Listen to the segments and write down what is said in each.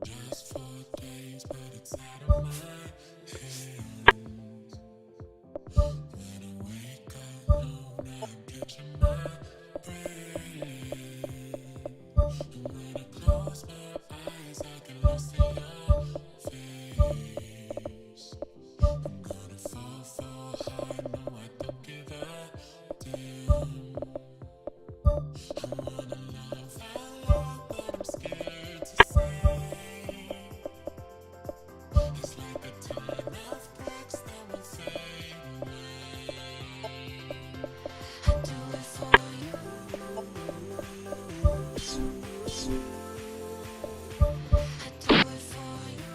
Just 4 days, but it's out of my hands. When I wake up, no, now I'm catching my breath. And when I close my eyes, I get lost in your face. I'm gonna fall hard, no, I don't give a damn. I wanna love how long, but I'm scared to say. It's like a ton of bricks that will fade away. I do it for you. I do it for you.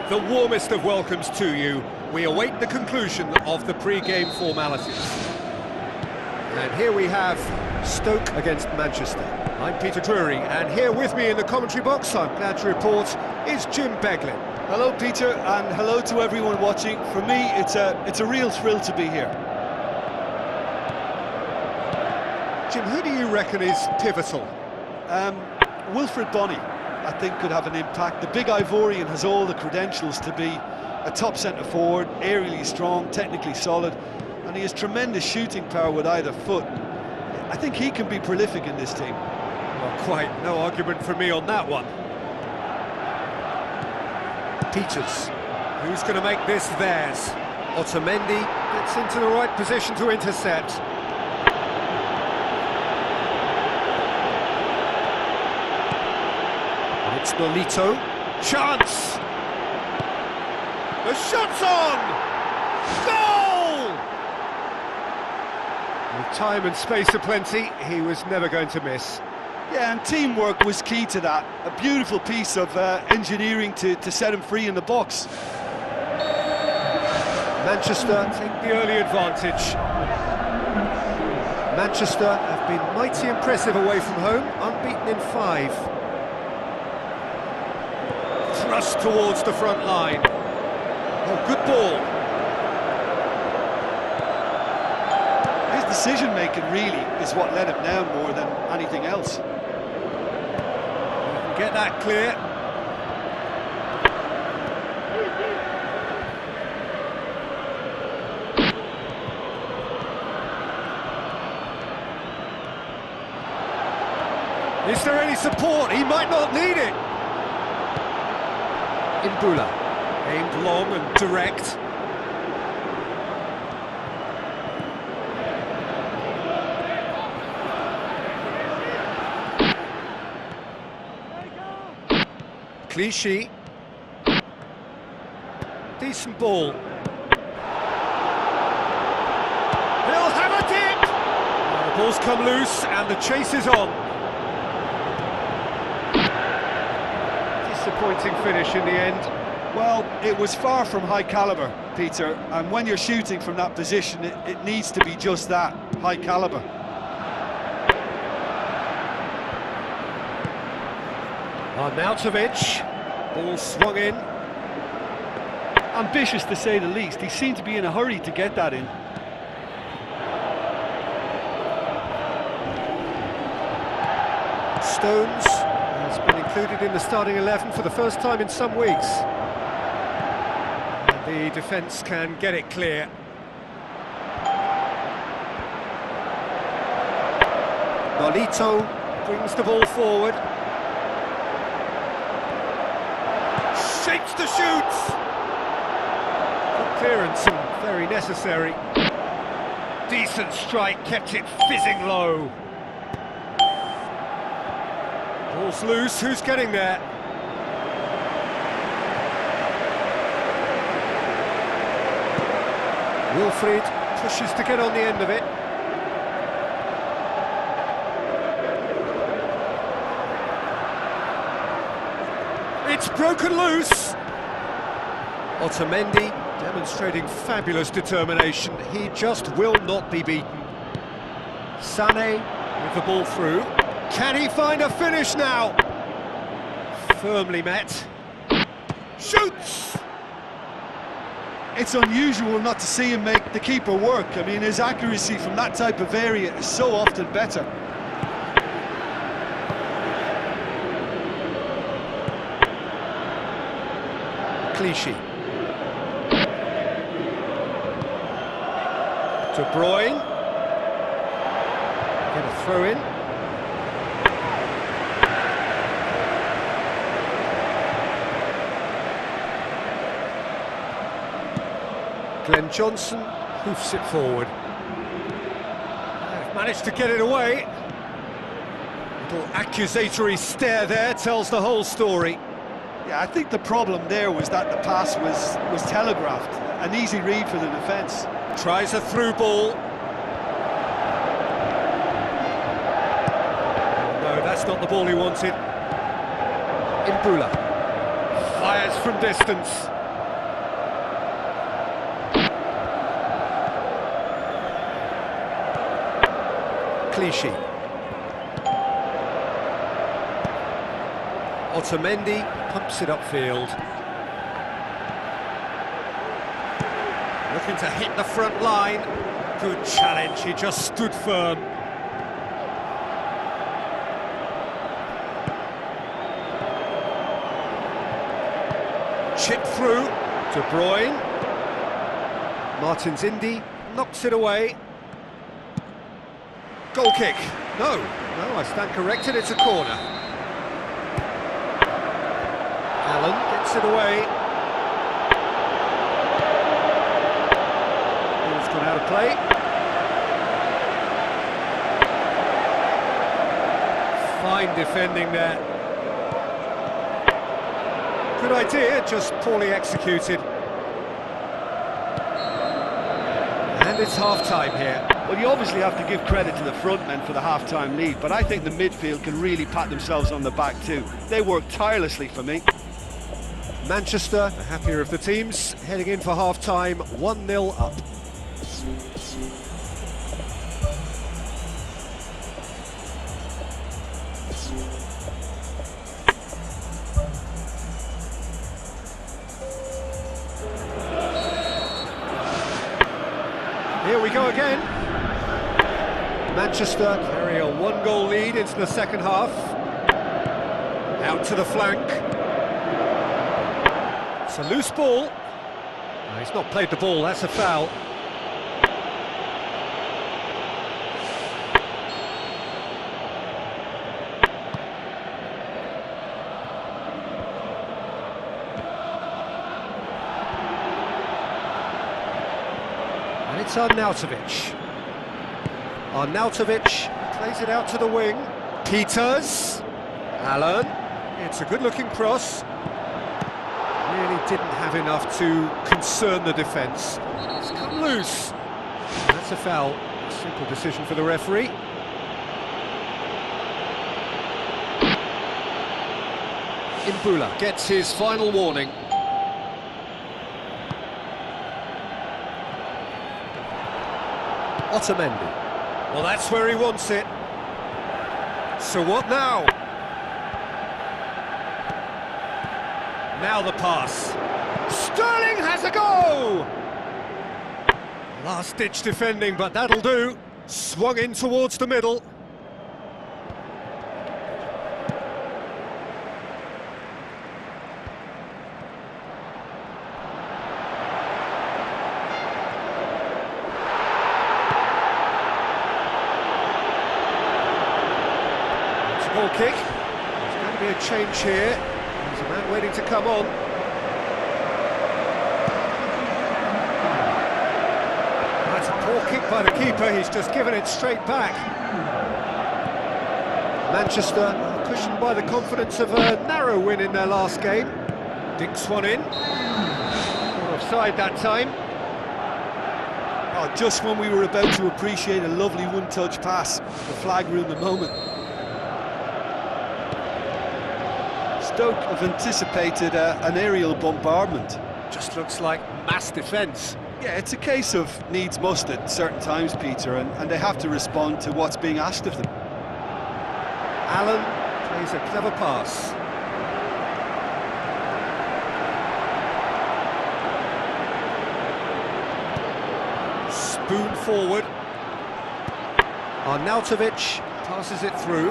The warmest of welcomes to you. We await the conclusion of the pre-game formalities. And here we have Stoke against Manchester. I'm Peter Drury, and here with me in the commentary box, I'm glad to report, is Jim Beglin. Hello Peter, and hello to everyone watching. For me, it's a real thrill to be here. Jim, who do you reckon is pivotal? Wilfried Bony, I think, could have an impact. The big Ivorian has all the credentials to be a top centre forward, aerially strong, technically solid, and he has tremendous shooting power with either foot. I think he can be prolific in this team. Well, quite no argument for me on that one. Peters, who's going to make this theirs? Otamendi gets into the right position to intercept. And it's Nolito. Chance! The shot's on! Goal! With time and space aplenty, he was never going to miss. Yeah, and teamwork was key to that. A beautiful piece of engineering to set him free in the box. Manchester take the early advantage. Manchester have been mighty impressive away from home, unbeaten in 5. Thrust towards the front line. Oh, good ball. His decision-making really is what let him down more than anything else. Get that clear. Is there any support? He might not need it. Imbula, aimed long and direct. Clichy. Decent ball. He'll have it in! The ball's come loose and the chase is on. Disappointing finish in the end. Well, it was far from high caliber, Peter, and when you're shooting from that position, it needs to be just that, high caliber. Arnautovic, ball swung in. Ambitious to say the least. He seemed to be in a hurry to get that in. Stones has been included in the starting 11 for the first time in some weeks. And the defence can get it clear. Nolito brings the ball forward. Shapes to shoot! Good clearance and very necessary. Decent strike, kept it fizzing low. Ball's loose, who's getting there? Wilfried pushes to get on the end of it. It's broken loose! Otamendi demonstrating fabulous determination. He just will not be beaten. Sané with the ball through. Can he find a finish now? Firmly met. Shoots! It's unusual not to see him make the keeper work. I mean, his accuracy from that type of area is so often better. Clichy. De Bruyne. Get a throw in. Glenn Johnson hoofs it forward. They've managed to get it away. Little accusatory stare there tells the whole story. Yeah, I think the problem there was that the pass was telegraphed. An easy read for the defence. Tries a through ball. No, that's not the ball he wanted. Imbula fires from distance. Clichy. Otamendi pumps it upfield. Looking to hit the front line. Good challenge, he just stood firm. Chip through. De Bruyne. Martins Indi knocks it away. Goal kick. No, I stand corrected, it's a corner. Allen gets it away. Ball's gone out of play. Fine defending there. Good idea, just poorly executed. And it's half-time here. Well, you obviously have to give credit to the front men for the half-time lead, but I think the midfield can really pat themselves on the back too. They work tirelessly for me. Manchester, the happier of the teams, heading in for half-time, 1-0 up. Here we go again. Manchester carry a one-goal lead into the second half. Out to the flank. It's a loose ball. No, he's not played the ball, that's a foul. And it's Arnautovic. Arnautovic plays it out to the wing. Peters. Allen. It's a good-looking cross. Really didn't have enough to concern the defence. It's come loose. That's a foul. Simple decision for the referee. Imbula gets his final warning. Otamendi. Well, that's where he wants it. So what now? Now the pass. Sterling has a go! Last-ditch defending, but that'll do. Swung in towards the middle. It's a goal kick. There's going to be a change here. There's a man waiting to come on. That's a poor kick by the keeper, he's just given it straight back. Manchester cushioned by the confidence of a narrow win in their last game. Dinks one in. Not offside that time. Oh, just when we were about to appreciate a lovely one-touch pass, the flag ruined the moment. Stoke have anticipated an aerial bombardment. Just looks like mass defence. Yeah, it's a case of needs must at certain times, Peter, and they have to respond to what's being asked of them. Allen plays a clever pass. Boone forward. Arnautovic passes it through.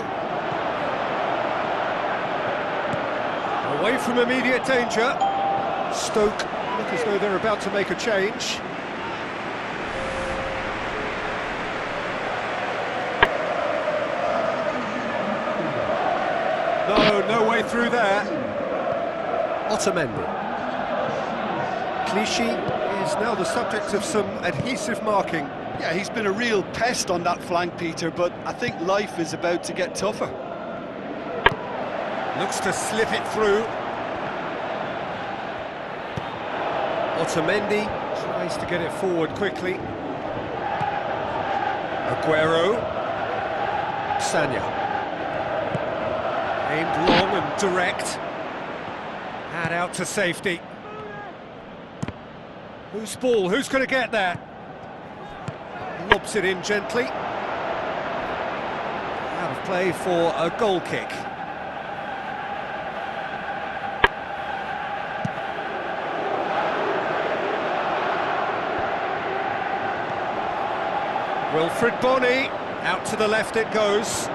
Away from immediate danger. Stoke look as though they're about to make a change. No way through there. Otamendi. Clichy is now the subject of some adhesive marking. Yeah, he's been a real pest on that flank, Peter, but I think life is about to get tougher. Looks to slip it through. Otamendi tries to get it forward quickly. Aguero. Sagna. Aimed long and direct. Had out to safety. Whose ball? Who's going to get there? Lobs it in gently. Out of play for a goal kick. Wilfried Bony, out to the left it goes.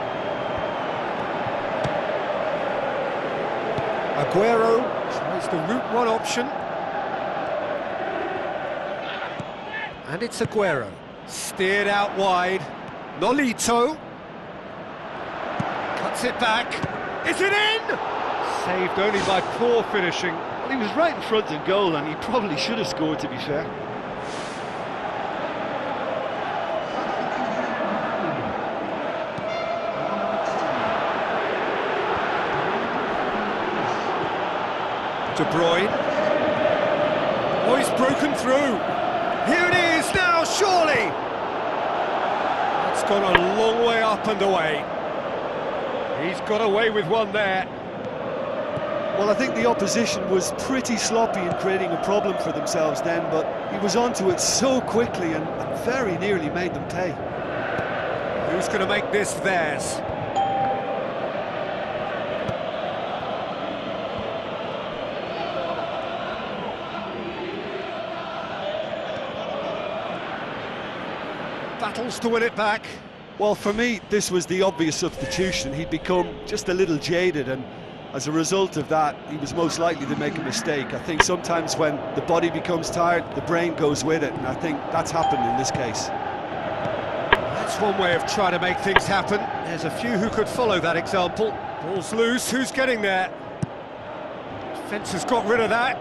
Aguero tries the route one option. And it's Aguero, steered out wide. Nolito cuts it back. Is it in? Saved only by poor finishing. Well, he was right in front of goal and he probably should have scored, to be fair. De Bruyne. Oh, he's broken through. Here it is now, surely! That's gone a long way up and away. He's got away with one there. Well, I think the opposition was pretty sloppy in creating a problem for themselves then, but he was onto it so quickly and very nearly made them pay. Who's going to make this theirs? Battles to win it back. Well, for me, this was the obvious substitution. He'd become just a little jaded, and as a result of that, he was most likely to make a mistake. I think sometimes when the body becomes tired, the brain goes with it, and I think that's happened in this case. That's one way of trying to make things happen. There's a few who could follow that example. Ball's loose, who's getting there? Defence has got rid of that.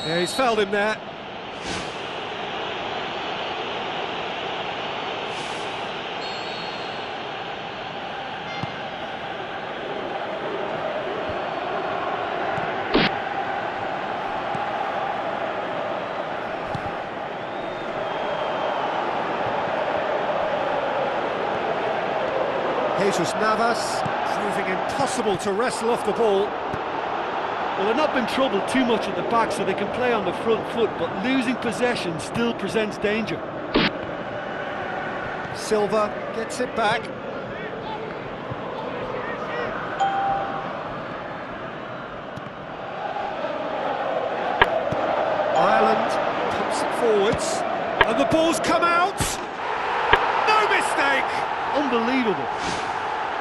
Yeah, he's fouled him there. Jesus Navas, proving impossible to wrestle off the ball. Well, they're not been troubled too much at the back, so they can play on the front foot, but losing possession still presents danger. Silva gets it back. Ireland pumps it forwards, and the ball's come out. No mistake. Unbelievable.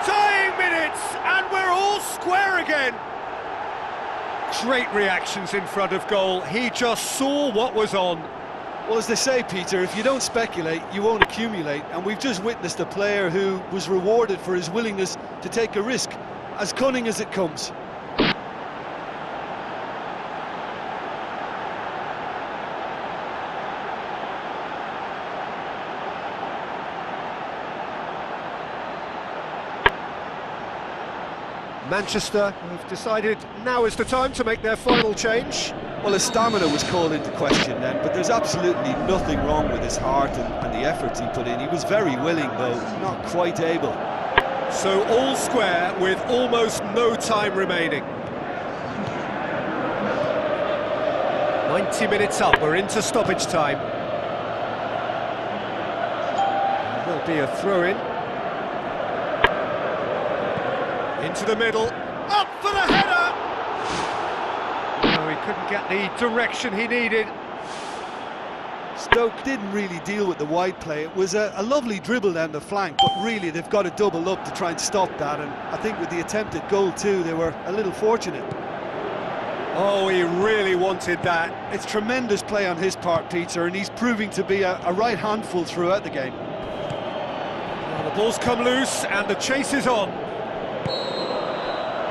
Tying minutes, and we're all square again. Great reactions in front of goal. He just saw what was on. Well, as they say, Peter, if you don't speculate, you won't accumulate. And we've just witnessed a player who was rewarded for his willingness to take a risk, as cunning as it comes. Manchester have decided now is the time to make their final change. Well, his stamina was called into question then, but there's absolutely nothing wrong with his heart and the efforts he put in. He was very willing, though not quite able. So all square with almost no time remaining. 90 minutes up, we're into stoppage time. There'll be a throw-in. Into the middle, up for the header! No, he couldn't get the direction he needed. Stoke didn't really deal with the wide play. It was a lovely dribble down the flank, but really they've got to double up to try and stop that, and I think with the attempted goal too, they were a little fortunate. Oh, he really wanted that. It's tremendous play on his part, Peter, and he's proving to be a right handful throughout the game. Well, the ball's come loose and the chase is on.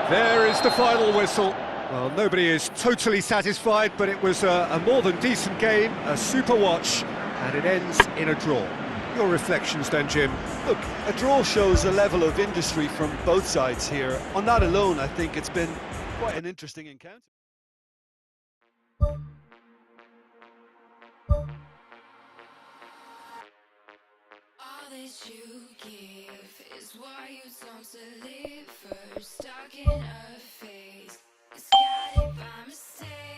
There is the final whistle. Well, nobody is totally satisfied, but it was a more than decent game, a super watch, and it ends in a draw. Your reflections then, Jim? Look, a draw shows a level of industry from both sides here. On that alone, I think it's been quite an interesting encounter. All that you give is what you don't deliver. Stuck in a phase, it's got it by mistake.